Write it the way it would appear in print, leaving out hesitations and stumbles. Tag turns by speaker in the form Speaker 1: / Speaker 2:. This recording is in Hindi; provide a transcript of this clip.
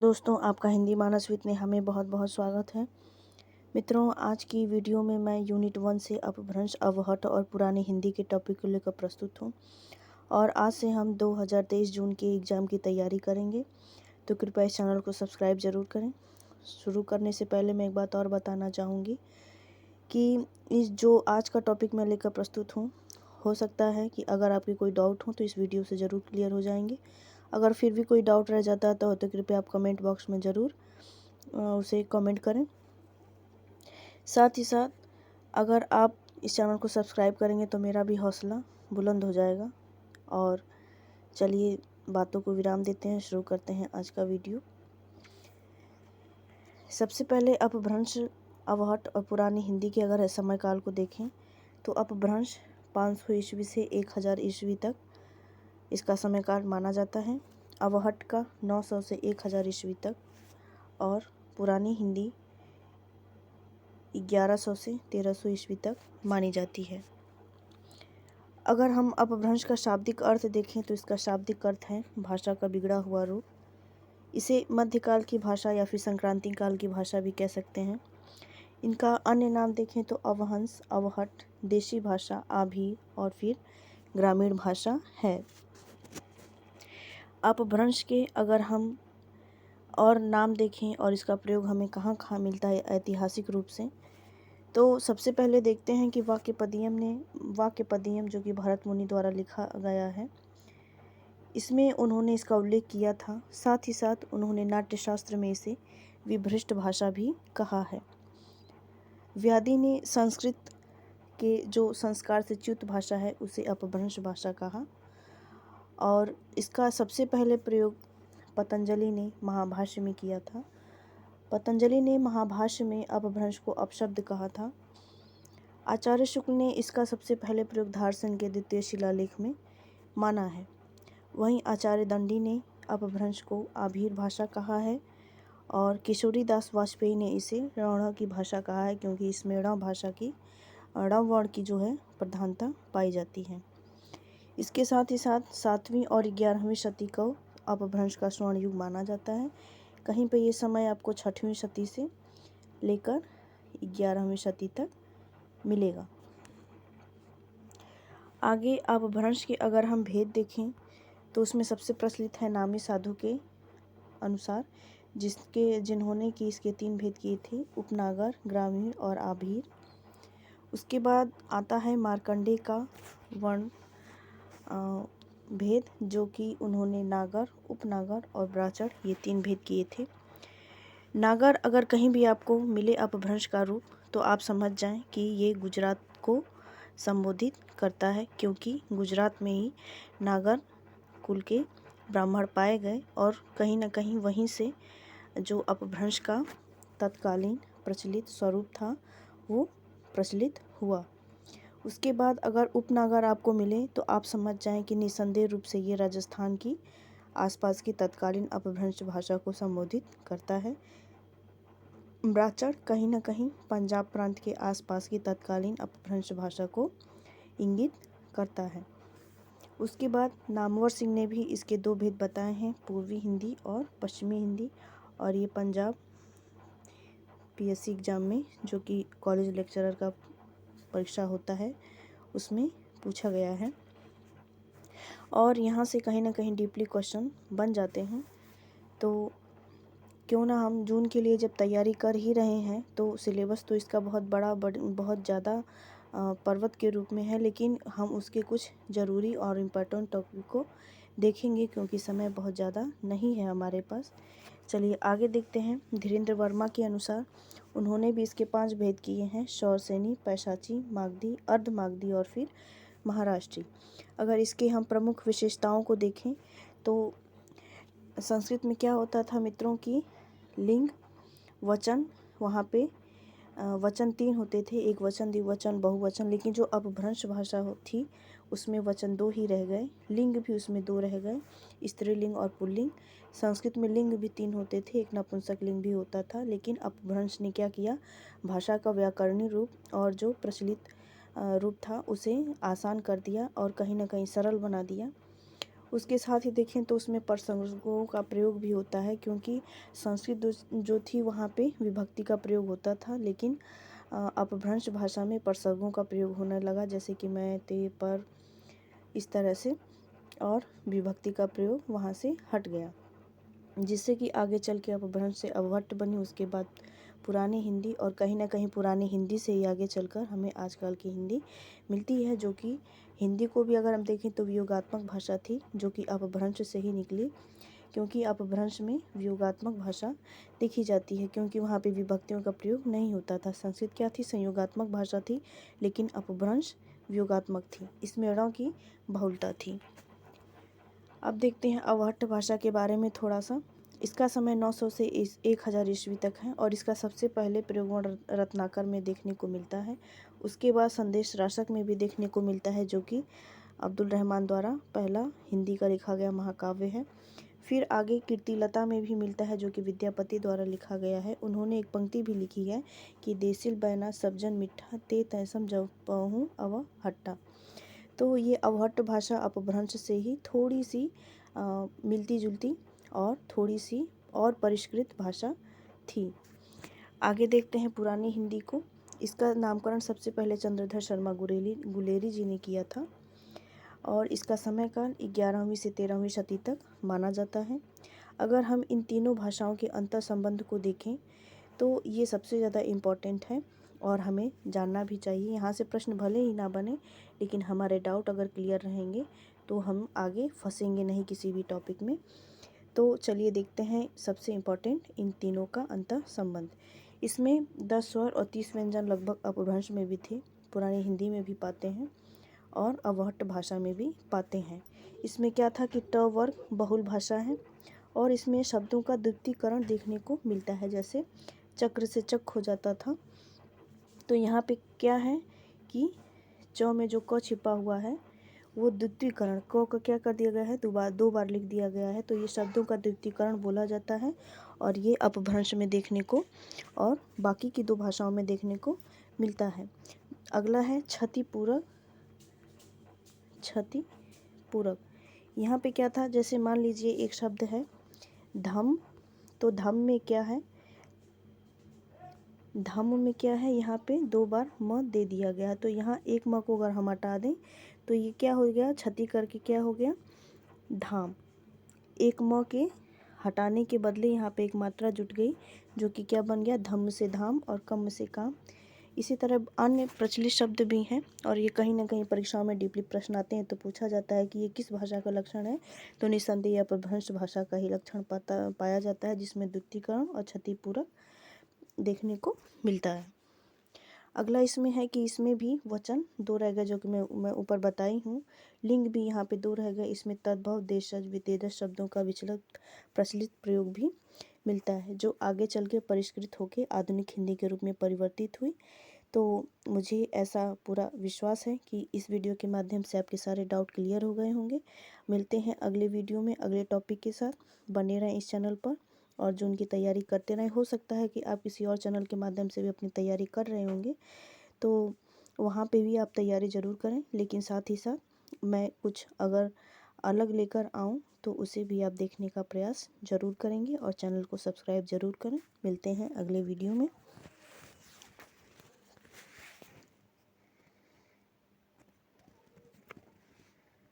Speaker 1: दोस्तों, आपका हिंदी मानस विद में हमें बहुत बहुत स्वागत है। मित्रों, आज की वीडियो में मैं यूनिट 1 से अपभ्रंश, अवहट्ठ और पुरानी हिंदी के टॉपिक को लेकर प्रस्तुत हूँ और आज से हम 2023 जून के एग्ज़ाम की तैयारी करेंगे। तो कृपया इस चैनल को सब्सक्राइब ज़रूर करें। शुरू करने से पहले मैं एक बात और बताना चाहूँगी कि इस जो आज का टॉपिक मैं लेकर प्रस्तुत हूँ, हो सकता है कि अगर आपकी कोई डाउट हो तो इस वीडियो से ज़रूर क्लियर हो जाएंगे। अगर फिर भी कोई डाउट रह जाता है तो कृपया आप कमेंट बॉक्स में ज़रूर उसे कमेंट करें। साथ ही साथ अगर आप इस चैनल को सब्सक्राइब करेंगे तो मेरा भी हौसला बुलंद हो जाएगा। और चलिए बातों को विराम देते हैं, शुरू करते हैं आज का वीडियो। सबसे पहले अपभ्रंश, अवहट्ठ और पुरानी हिंदी के अगर समयकाल को देखें तो अपभ्रंश 500 ईस्वी से 1000 ईस्वी तक इसका समयकाल माना जाता है। अवहट्ठ का 900 से 1000 ईस्वी तक और पुरानी हिंदी 1100 से 1300 ईस्वी तक मानी जाती है। अगर हम अपभ्रंश का शाब्दिक अर्थ देखें तो इसका शाब्दिक अर्थ है भाषा का बिगड़ा हुआ रूप। इसे मध्यकाल की भाषा या फिर संक्रांति काल की भाषा भी कह सकते हैं। इनका अन्य नाम देखें तो अवहंस, अवहट्ठ, देशी भाषा, आभीर और फिर ग्रामीण भाषा है। अपभ्रंश के अगर हम और नाम देखें और इसका प्रयोग हमें कहाँ कहाँ मिलता है ऐतिहासिक रूप से, तो सबसे पहले देखते हैं कि वाक्यपदियम जो कि भरत मुनि द्वारा लिखा गया है, इसमें उन्होंने इसका उल्लेख किया था। साथ ही साथ उन्होंने नाट्यशास्त्र में इसे विभ्रष्ट भाषा भी कहा है। व्याधि ने संस्कृत के जो संस्कार से च्युत भाषा है उसे अपभ्रंश भाषा कहा और इसका सबसे पहले प्रयोग पतंजलि ने महाभाष्य में किया था। पतंजलि ने महाभाष्य में अपभ्रंश को अपशब्द कहा था। आचार्य शुक्ल ने इसका सबसे पहले प्रयोग धारसन के द्वितीय शिलालेख में माना है। वहीं आचार्य दंडी ने अपभ्रंश को आभीर भाषा कहा है और किशोरी दास वाजपेयी ने इसे रण की भाषा कहा है, क्योंकि इसमें ण भाषा की ण वर्ण की जो है प्रधानता पाई जाती है। इसके साथ ही साथ 7वीं और 11वीं शती को अपभ्रंश का स्वर्ण युग माना जाता है। कहीं पे ये समय आपको 6वीं शती से लेकर 11वीं शती तक मिलेगा। आगे अपभ्रंश के अगर हम भेद देखें तो उसमें सबसे प्रचलित है नामी साधु के अनुसार, जिन्होंने कि इसके 3 भेद किए थे, उपनागर, ग्रामीण और आभीर। उसके बाद आता है मार्कंडेय का वर्ण भेद, जो कि उन्होंने नागर, उपनागर और ब्राह्मण ये 3 भेद किए थे। नागर अगर कहीं भी आपको मिले अपभ्रंश का रूप तो आप समझ जाएं कि ये गुजरात को संबोधित करता है, क्योंकि गुजरात में ही नागर कुल के ब्राह्मण पाए गए और कहीं ना कहीं वहीं से जो अपभ्रंश का तत्कालीन प्रचलित स्वरूप था वो प्रचलित हुआ। उसके बाद अगर उपनागर आपको मिले तो आप समझ जाएं कि निसंदेह रूप से ये राजस्थान की आसपास की तत्कालीन अपभ्रंश भाषा को संबोधित करता है। ब्राह्मण कहीं ना कहीं पंजाब प्रांत के आसपास की तत्कालीन अपभ्रंश भाषा को इंगित करता है। उसके बाद नामवर सिंह ने भी इसके 2 भेद बताए हैं, पूर्वी हिंदी और पश्चिमी हिंदी, और ये पंजाब पीएससी एग्ज़ाम में जो कि कॉलेज लेक्चरर का परीक्षा होता है उसमें पूछा गया है और यहाँ से कहीं ना कहीं डीपली क्वेश्चन बन जाते हैं। तो क्यों ना हम जून के लिए जब तैयारी कर ही रहे हैं तो सिलेबस तो इसका बहुत ज़्यादा पर्वत के रूप में है, लेकिन हम उसके कुछ ज़रूरी और इम्पोर्टेंट टॉपिक को देखेंगे क्योंकि समय बहुत ज़्यादा नहीं है हमारे पास। चलिए आगे देखते हैं। धीरेन्द्र वर्मा के अनुसार उन्होंने भी इसके 5 भेद किए हैं, शौरसेनी, पैशाची, मागधी, अर्धमागधी और फिर महाराष्ट्री। अगर इसके हम प्रमुख विशेषताओं को देखें तो संस्कृत में क्या होता था मित्रों की लिंग वचन, वहाँ पे वचन 3 होते थे, एक वचन, द्विवचन, बहुवचन, लेकिन जो अपभ्रंश भाषा थी उसमें वचन 2 ही रह गए, लिंग भी उसमें 2 रह गए, स्त्रीलिंग और पुल्लिंग। संस्कृत में लिंग भी 3 होते थे, एक नपुंसक लिंग भी होता था, लेकिन अपभ्रंश ने क्या किया, भाषा का व्याकरणीय रूप और जो प्रचलित रूप था उसे आसान कर दिया और कहीं ना कहीं सरल बना दिया। उसके साथ ही देखें तो उसमें प्रसंगों का प्रयोग भी होता है, क्योंकि संस्कृत जो थी वहाँ पे विभक्ति का प्रयोग होता था, लेकिन अपभ्रंश भाषा में प्रसंगों का प्रयोग होने लगा, जैसे कि मैं, ते, पर, इस तरह से, और विभक्ति का प्रयोग वहाँ से हट गया, जिससे कि आगे चल के अपभ्रंश से अवहट्ट बनी, उसके बाद पुरानी हिंदी, और कहीं ना कहीं पुरानी हिंदी से ही आगे चलकर हमें आजकल की हिंदी मिलती है, जो कि हिंदी को भी अगर हम देखें तो वियोगात्मक भाषा थी, जो कि अपभ्रंश से ही निकली, क्योंकि अपभ्रंश में वियोगात्मक भाषा देखी जाती है, क्योंकि वहाँ पे विभक्तियों का प्रयोग नहीं होता था। संस्कृत क्या थी? संयोगात्मक भाषा थी, लेकिन अपभ्रंश वियोगात्मक थी, इसमें ण की बहुलता थी। अब देखते हैं अवहट्ट भाषा के बारे में थोड़ा सा। इसका समय 900 से 1000 ईस्वी तक है, और इसका सबसे पहले प्रयोग रत्नाकर में देखने को मिलता है। उसके बाद संदेश राशक में भी देखने को मिलता है, जो कि अब्दुल रहमान द्वारा पहला हिंदी का लिखा गया महाकाव्य है। फिर आगे कीर्तिलता में भी मिलता है, जो कि विद्यापति द्वारा लिखा गया है। उन्होंने एक पंक्ति भी लिखी है कि देसिल बैना सब्जन मिठा ते तैसम जब पहूँ अवहट्टा। तो ये अवहट्ट भाषा अपभ्रंश से ही थोड़ी सी मिलती जुलती और थोड़ी सी और परिष्कृत भाषा थी। आगे देखते हैं पुरानी हिंदी को। इसका नामकरण सबसे पहले चंद्रधर शर्मा गुलेरी जी ने किया था, और इसका समय काल 11वीं से 13वीं शती तक माना जाता है। अगर हम इन तीनों भाषाओं के अंतर संबंध को देखें तो ये सबसे ज़्यादा इम्पॉर्टेंट है, और हमें जानना भी चाहिए। यहाँ से प्रश्न भले ही ना बने, लेकिन हमारे डाउट अगर क्लियर रहेंगे तो हम आगे फंसेंगे नहीं किसी भी टॉपिक में। तो चलिए देखते हैं सबसे इम्पॉर्टेंट इन तीनों का अंतर संबंध। इसमें 10 स्वर और 30 व्यंजन लगभग अपभ्रंश में भी थे, पुरानी हिंदी में भी पाते हैं और अवहट्ट भाषा में भी पाते हैं। इसमें क्या था कि ट वर्ग बहुल भाषा है, और इसमें शब्दों का द्वितीकरण देखने को मिलता है, जैसे चक्र से चक हो जाता था। तो यहाँ पे क्या है कि च में जो क छिपा हुआ है वो द्वितीकरण, क का क्या कर दिया गया है, दो बार लिख दिया गया है। तो ये शब्दों का द्वितीकरण बोला जाता है, और ये अपभ्रंश में देखने को और बाकी की दो भाषाओं में देखने को मिलता है। अगला है क्षतिपूरक। क्षतिपूरक यहाँ पे क्या था, जैसे मान लीजिए एक शब्द है धम, तो धम में क्या है, धम में क्या है, यहाँ पे 2 बार म दे दिया गया। तो यहाँ एक म को अगर हम हटा दें तो ये क्या हो गया, क्षति करके क्या हो गया, धाम। एक म के हटाने के बदले यहाँ पे एक मात्रा जुट गई, जो कि क्या बन गया, धम से धाम और कम से काम। इसी तरह अन्य प्रचलित शब्द भी हैं, और ये कहीं ना कहीं परीक्षाओं में डीपली प्रश्न आते हैं, तो पूछा जाता है कि ये किस भाषा का लक्षण है। तो निस्संदेह अपभ्रंश भाषा का ही लक्षण पाया जाता है, जिसमें द्वितीकरण और क्षतिपूरक देखने को मिलता है। अगला इसमें है कि इसमें भी वचन 2 रह गए, जो कि मैं ऊपर बताई हूँ। लिंग भी यहाँ पे 2 रह गए। इसमें तद्भव, देशज, विदेशज शब्दों का विचलित प्रचलित प्रयोग भी मिलता है, जो आगे चल के परिष्कृत होकर आधुनिक हिंदी के रूप में परिवर्तित हुई। तो मुझे ऐसा पूरा विश्वास है कि इस वीडियो के माध्यम से आपके सारे डाउट क्लियर हो गए होंगे। मिलते हैं अगले वीडियो में अगले टॉपिक के साथ। बने रहें इस चैनल पर, और जो उनकी तैयारी करते रहें। हो सकता है कि आप किसी और चैनल के माध्यम से भी अपनी तैयारी कर रहे होंगे, तो वहाँ पे भी आप तैयारी ज़रूर करें, लेकिन साथ ही साथ मैं कुछ अगर अलग लेकर आऊँ तो उसे भी आप देखने का प्रयास ज़रूर करेंगे, और चैनल को सब्सक्राइब ज़रूर करें। मिलते हैं अगले वीडियो में।